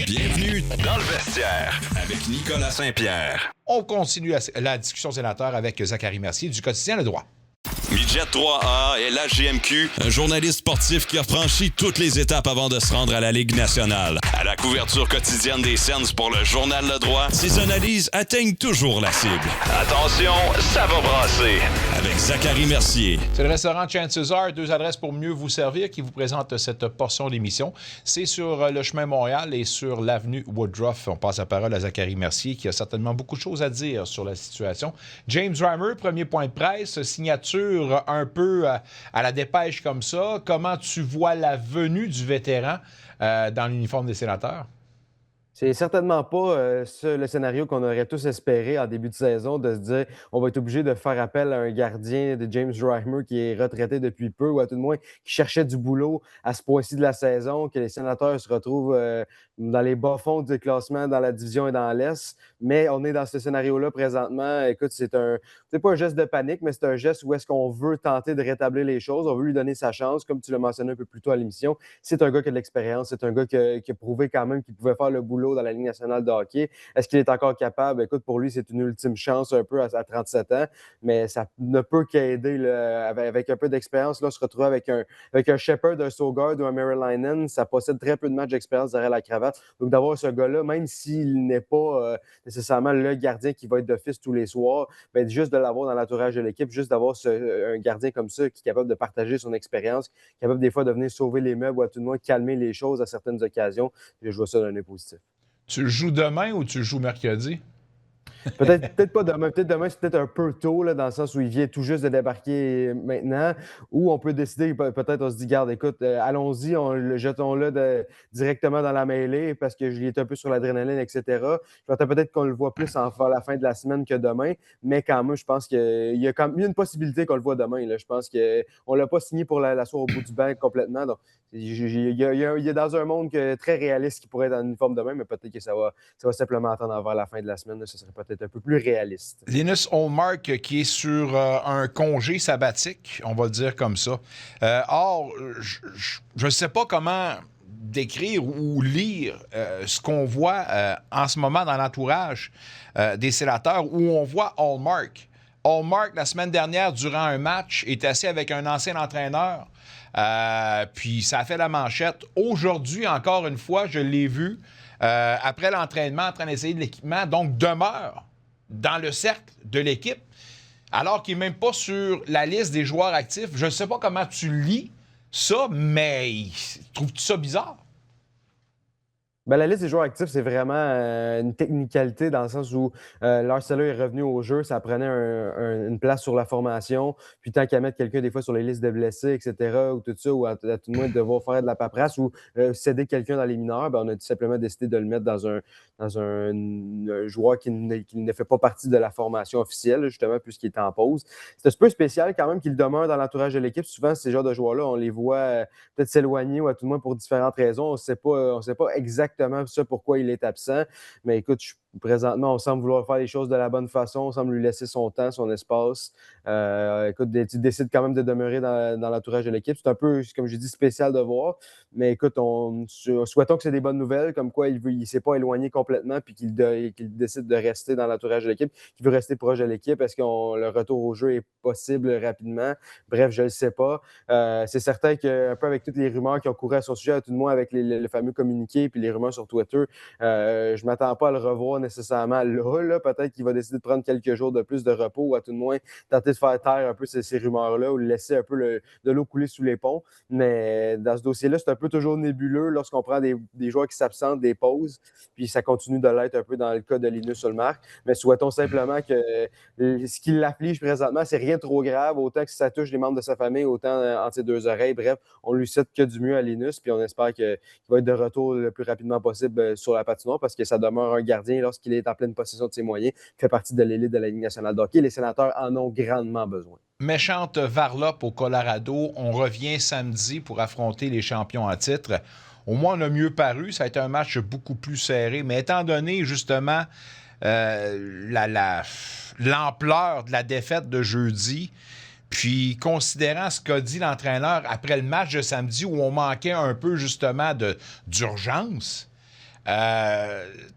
Bienvenue dans le vestiaire avec Nicolas Saint-Pierre. On continue la discussion sénateur avec Zachary Mercier du quotidien Le Droit. Midget 3A et la GMQ, un journaliste sportif qui a franchi toutes les étapes avant de se rendre à la Ligue nationale. À la couverture quotidienne des Sens pour le journal Le Droit, ses analyses atteignent toujours la cible. Attention, ça va brasser. Avec Zachary Mercier. C'est le restaurant Chances Are, 2 adresses pour mieux vous servir, qui vous présente cette portion d'émission. C'est sur le chemin Montréal et sur l'avenue Woodruff. On passe la parole à Zachary Mercier, qui a certainement beaucoup de choses à dire sur la situation. James Reimer, premier point de presse, signature un peu à la dépêche comme ça. Comment tu vois la venue du vétéran dans l'uniforme des sénateurs? C'est certainement pas le scénario qu'on aurait tous espéré en début de saison, de se dire on va être obligé de faire appel à un gardien de James Reimer qui est retraité depuis peu, ou à tout le moins qui cherchait du boulot à ce point-ci de la saison, que les sénateurs se retrouvent dans les bas-fonds du classement dans la division et dans l'Est. Mais on est dans ce scénario-là présentement. Écoute, c'est pas un geste de panique, mais c'est un geste où est-ce qu'on veut tenter de rétablir les choses. On veut lui donner sa chance, comme tu l'as mentionné un peu plus tôt à l'émission. C'est un gars qui a de l'expérience, c'est un gars qui a prouvé quand même qu'il pouvait faire le boulot dans la Ligue nationale de hockey. Est-ce qu'il est encore capable? Écoute, pour lui, c'est une ultime chance un peu à 37 ans, mais ça ne peut qu'aider là, avec un peu d'expérience. Là, se retrouver avec un Shepard, un Sogard ou un Merrillainen, ça possède très peu de matchs d'expérience derrière la cravate. Donc, d'avoir ce gars-là, même s'il n'est pas nécessairement le gardien qui va être d'office tous les soirs, bien, juste de l'avoir dans l'entourage de l'équipe, juste d'avoir un gardien comme ça qui est capable de partager son expérience, capable des fois de venir sauver les meubles ou à tout le moins calmer les choses à certaines occasions, je vois ça d'un œil positif. Tu le joues demain ou tu le joues mercredi? Peut-être pas demain. Peut-être demain, c'est peut-être un peu tôt, là, dans le sens où il vient tout juste de débarquer maintenant. Ou on peut décider, peut-être on se dit, garde, écoute, allons-y, jetons-le directement dans la mêlée parce que je est un peu sur l'adrénaline, etc. Je pense peut-être qu'on le voit plus à la fin de la semaine que demain. Mais quand même, je pense qu'il y a quand même une possibilité qu'on le voit demain. Là. Je pense qu'on ne l'a pas signé pour l'asseoir au bout du banc complètement. Donc, il y a dans un monde très réaliste qui pourrait être en uniforme demain, mais peut-être que ça va simplement attendre avant la fin de la semaine. Là, ce serait peut-être un peu plus réaliste. Linus Ullmark qui est sur un congé sabbatique, on va le dire comme ça. Or, je ne sais pas comment décrire ou lire ce qu'on voit en ce moment dans l'entourage des sénateurs, où on voit Ullmark. Ullmark, la semaine dernière, durant un match, est assis avec un ancien entraîneur. Puis ça a fait la manchette. Aujourd'hui, encore une fois, je l'ai vu après l'entraînement en train d'essayer de l'équipement, donc demeure dans le cercle de l'équipe, alors qu'il n'est même pas sur la liste des joueurs actifs. Je ne sais pas comment tu lis ça, mais trouves-tu ça bizarre? Ben, la liste des joueurs actifs, c'est vraiment une technicalité dans le sens où Larcella est revenu au jeu, ça prenait une place sur la formation, puis tant qu'à mettre quelqu'un des fois sur les listes de blessés, etc., ou tout ça, ou à tout le moins devoir faire de la paperasse ou céder quelqu'un dans les mineurs, ben, on a tout simplement décidé de le mettre dans un joueur qui ne fait pas partie de la formation officielle, justement, puisqu'il est en pause. C'est un peu spécial quand même qu'il demeure dans l'entourage de l'équipe. Souvent, ces genres de joueurs-là, on les voit peut-être s'éloigner ou à tout le moins pour différentes raisons. On ne sait pas exactement ça pourquoi il est absent. Mais écoute, présentement, on semble vouloir faire les choses de la bonne façon. On semble lui laisser son temps, son espace. Écoute, tu décides quand même de demeurer dans l'entourage de l'équipe. C'est un peu, comme j'ai dit, spécial de voir. Mais écoute, souhaitons que c'est des bonnes nouvelles, comme quoi il ne s'est pas éloigné complètement puis qu'il décide de rester dans l'entourage de l'équipe, qu'il veut rester proche de l'équipe. Est-ce que le retour au jeu est possible rapidement? Bref, je ne le sais pas. C'est certain qu'un peu avec toutes les rumeurs qui ont couru à son sujet, à tout le moins avec le fameux communiqué puis les rumeurs sur Twitter, je ne m'attends pas à le revoir nécessairement là. Peut-être qu'il va décider de prendre quelques jours de plus de repos ou à tout le moins tenter de faire taire un peu ces rumeurs-là ou laisser un peu de l'eau couler sous les ponts. Mais dans ce dossier-là, c'est un peu toujours nébuleux lorsqu'on prend des joueurs qui s'absentent, des pauses, puis ça continue de l'être un peu dans le cas de Linus Ullmark. Mais souhaitons simplement que ce qui l'afflige présentement, c'est rien de trop grave, autant que si ça touche les membres de sa famille, autant entre ses deux oreilles. Bref, on lui souhaite que du mieux à Linus, puis on espère qu'il va être de retour le plus rapidement possible sur la patinoire parce que ça demeure un gardien lorsqu'il est en pleine possession de ses moyens, fait partie de l'élite de la Ligue nationale de hockey. Les sénateurs en ont grandement besoin. Méchante varlope au Colorado. On revient samedi pour affronter les champions en titre. Au moins, on a mieux paru. Ça a été un match beaucoup plus serré. Mais étant donné, justement, l'ampleur de la défaite de jeudi, puis considérant ce qu'a dit l'entraîneur après le match de samedi où on manquait un peu, justement, d'urgence,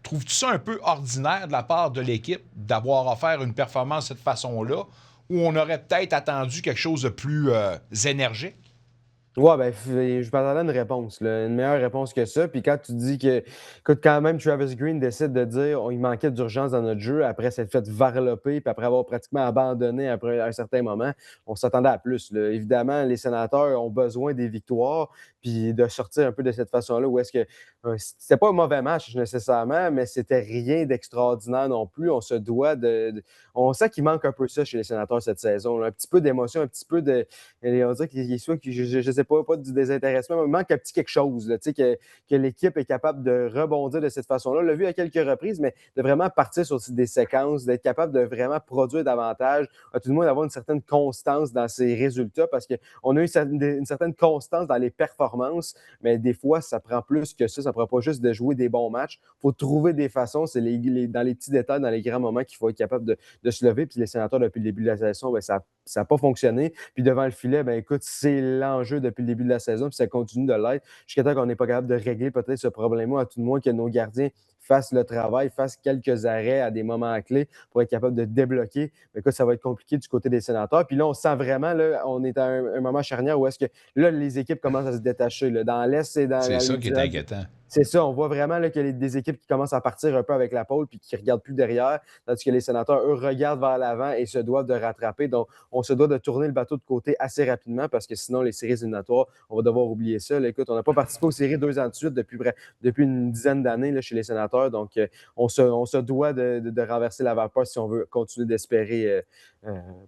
Trouves-tu ça un peu ordinaire de la part de l'équipe d'avoir offert une performance de cette façon-là, où on aurait peut-être attendu quelque chose de plus énergique? Ouais, ben, je m'attendais à une réponse, là, une meilleure réponse que ça. Puis quand tu dis que, écoute, quand même, Travis Green décide de dire il manquait d'urgence dans notre jeu après s'être fait varloper, puis après avoir pratiquement abandonné après un certain moment, on s'attendait à plus, là. Évidemment, les sénateurs ont besoin des victoires, puis de sortir un peu de cette façon-là, où est-ce que c'était pas un mauvais match nécessairement, mais c'était rien d'extraordinaire non plus. On se doit on sent qu'il manque un peu ça chez les sénateurs cette saison, là. Un petit peu d'émotion, un petit peu de. On dirait qu'il est soit que je sais pas du désintéressement, mais il manque un petit quelque chose, là, que l'équipe est capable de rebondir de cette façon-là. On l'a vu à quelques reprises, mais de vraiment partir sur des séquences, d'être capable de vraiment produire davantage, à tout le moins d'avoir une certaine constance dans ses résultats, parce qu'on a eu une certaine constance dans les performances, mais des fois, ça prend plus que ça. Ça ne prend pas juste de jouer des bons matchs. Il faut trouver des façons. C'est dans les petits détails, dans les grands moments qu'il faut être capable de se lever. Puis les sénateurs, depuis le début de la saison, ben, ça n'a pas fonctionné. Puis devant le filet, ben écoute, c'est l'enjeu depuis le début de la saison, puis ça continue de l'être. Jusqu'à temps qu'on n'est pas capable de régler peut-être ce problème-là, à tout le moins que nos gardiens fassent le travail, fassent quelques arrêts à des moments clés pour être capable de débloquer. Mais écoute, ça va être compliqué du côté des sénateurs. Puis là, on sent vraiment, là, on est à un moment charnière où est-ce que là, les équipes commencent à se détacher. Là. Dans l'Est et dans C'est la ça Ligue qui est inquiétant. c'est ça, on voit vraiment là, des équipes qui commencent à partir un peu avec la pôle puis qui ne regardent plus derrière, tandis que les sénateurs, eux, regardent vers l'avant et se doivent de rattraper. Donc, on se doit de tourner le bateau de côté assez rapidement parce que sinon, les séries éliminatoires, on va devoir oublier ça. Là, écoute, on n'a pas participé aux séries 2 ans de suite depuis une dizaine d'années là, chez les sénateurs. Donc, on se doit de renverser la vapeur si on veut continuer d'espérer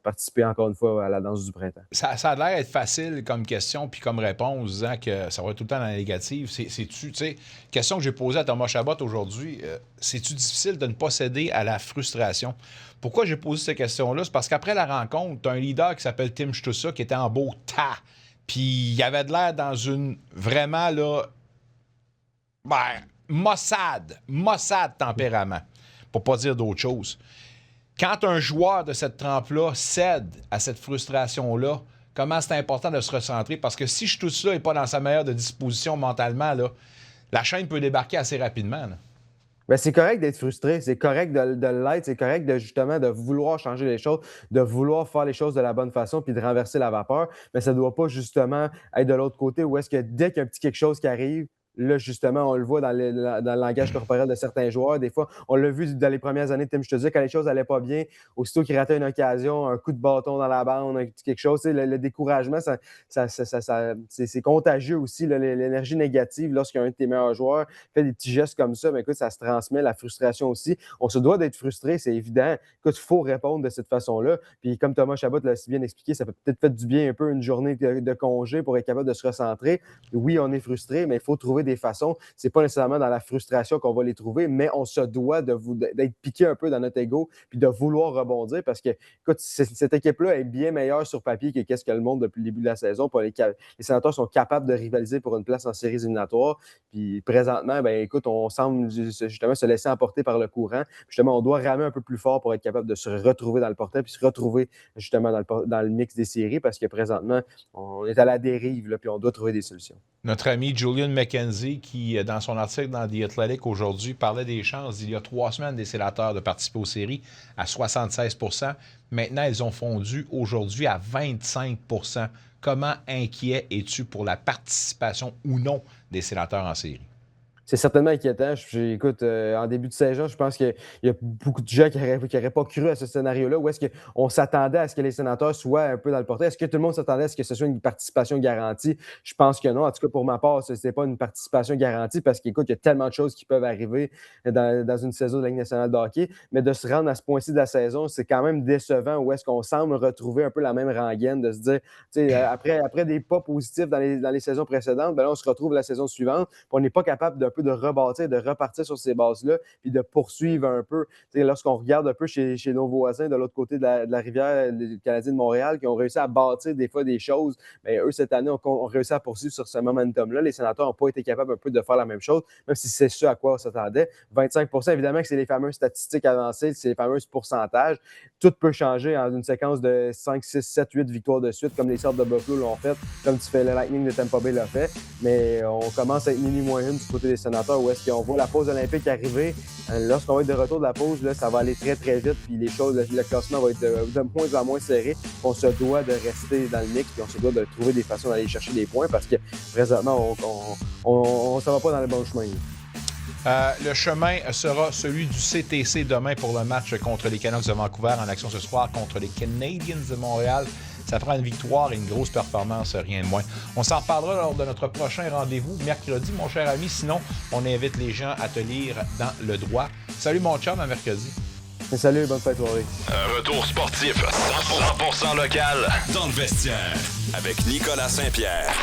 participer encore une fois à la danse du printemps. Ça a l'air d'être facile comme question puis comme réponse, disant que ça va être tout le temps dans la négative. C'est-tu, tu sais, question que j'ai posée à Thomas Chabot aujourd'hui, c'est-tu difficile de ne pas céder à la frustration? Pourquoi j'ai posé cette question-là? C'est parce qu'après la rencontre, tu as un leader qui s'appelle Tim Stussa qui était en beau tas. Puis il avait de l'air dans une vraiment, là, Mossad tempérament, pour pas dire d'autre chose. Quand un joueur de cette trempe-là cède à cette frustration-là, comment c'est important de se recentrer? Parce que si tout ça n'est pas dans sa meilleure de disposition mentalement, là, la chaîne peut débarquer assez rapidement. Là. Ben, c'est correct d'être frustré, c'est correct de l'être, c'est correct justement de vouloir changer les choses, de vouloir faire les choses de la bonne façon puis de renverser la vapeur, mais ça ne doit pas justement être de l'autre côté où est-ce que dès qu'il y a un petit quelque chose qui arrive, là, justement, on le voit dans le langage corporel de certains joueurs. Des fois, on l'a vu dans les premières années de Tim Stutzla, quand les choses n'allaient pas bien, aussitôt qu'il ratait une occasion, un coup de bâton dans la bande, quelque chose, le découragement, c'est contagieux aussi, là, l'énergie négative. Lorsqu'un de tes meilleurs joueurs fait des petits gestes comme ça, mais écoute, ça se transmet, la frustration aussi. On se doit d'être frustré, c'est évident. Écoute, il faut répondre de cette façon-là. Puis comme Thomas Chabot l'a si bien expliqué, ça peut peut-être faire du bien un peu une journée de congé pour être capable de se recentrer. Oui, on est frustré, mais il faut trouver des façons. C'est pas nécessairement dans la frustration qu'on va les trouver, mais on se doit d'être piqué un peu dans notre ego puis de vouloir rebondir parce que, écoute, cette équipe-là est bien meilleure sur papier que qu'est-ce que le monde depuis le début de la saison. Les sénateurs sont capables de rivaliser pour une place en séries éliminatoires. Puis présentement, ben écoute, on semble justement se laisser emporter par le courant. Justement, on doit ramer un peu plus fort pour être capable de se retrouver dans le portrait puis se retrouver justement dans le mix des séries parce que présentement, on est à la dérive là, puis on doit trouver des solutions. Notre ami Julian McKenzie, qui, dans son article dans The Athletic aujourd'hui, parlait des chances il y a 3 semaines des sénateurs de participer aux séries à 76 %. Maintenant, ils ont fondu aujourd'hui à 25 %. Comment inquiet es-tu pour la participation ou non des sénateurs en série? C'est certainement inquiétant. Écoute, en début de saison, je pense qu'il y a beaucoup de gens qui n'auraient pas cru à ce scénario-là. Où est-ce qu'on s'attendait à ce que les sénateurs soient un peu dans le portrait? Est-ce que tout le monde s'attendait à ce que ce soit une participation garantie? Je pense que non. En tout cas, pour ma part, ce n'est pas une participation garantie parce qu'écoute, il y a tellement de choses qui peuvent arriver dans une saison de la Ligue nationale de hockey. Mais de se rendre à ce point-ci de la saison, c'est quand même décevant où est-ce qu'on semble retrouver un peu la même rengaine de se dire, tu sais, après des pas positifs dans les saisons précédentes, ben là, on se retrouve la saison suivante, puis on n'est pas capable d'un peu de rebâtir, de repartir sur ces bases-là, puis de poursuivre un peu. Tu sais, lorsqu'on regarde un peu chez nos voisins de l'autre côté de la rivière, les Canadiens de Montréal, qui ont réussi à bâtir des fois des choses, bien, eux, cette année, ont réussi à poursuivre sur ce momentum-là. Les sénateurs n'ont pas été capables un peu de faire la même chose, même si c'est ce à quoi on s'attendait. 25 %, évidemment que c'est les fameuses statistiques avancées, c'est les fameux pourcentages. Tout peut changer en une séquence de 5, 6, 7, 8 victoires de suite, comme les Sabres de Buffalo l'ont fait, comme le Lightning de Tampa Bay l'a fait. Mais on commence à être mini-moyenne du côté des sénateurs sénateur, où est-ce qu'on voit la pause olympique arriver. Lorsqu'on va être de retour de la pause, là, ça va aller très, très vite, puis le classement va être de moins en moins serré. On se doit de rester dans le mix, puis on se doit de trouver des façons d'aller chercher des points, parce que présentement, on ne va pas dans le bon chemin. Le chemin sera celui du CTC demain pour le match contre les Canucks de Vancouver en action ce soir contre les Canadiens de Montréal. Ça prend une victoire et une grosse performance, rien de moins. On s'en reparlera lors de notre prochain rendez-vous mercredi, mon cher ami. Sinon, on invite les gens à te lire dans le droit. Salut mon chum, à mercredi. Salut, bonne fête soirée. Un retour sportif 100% local dans le vestiaire avec Nicolas Saint-Pierre.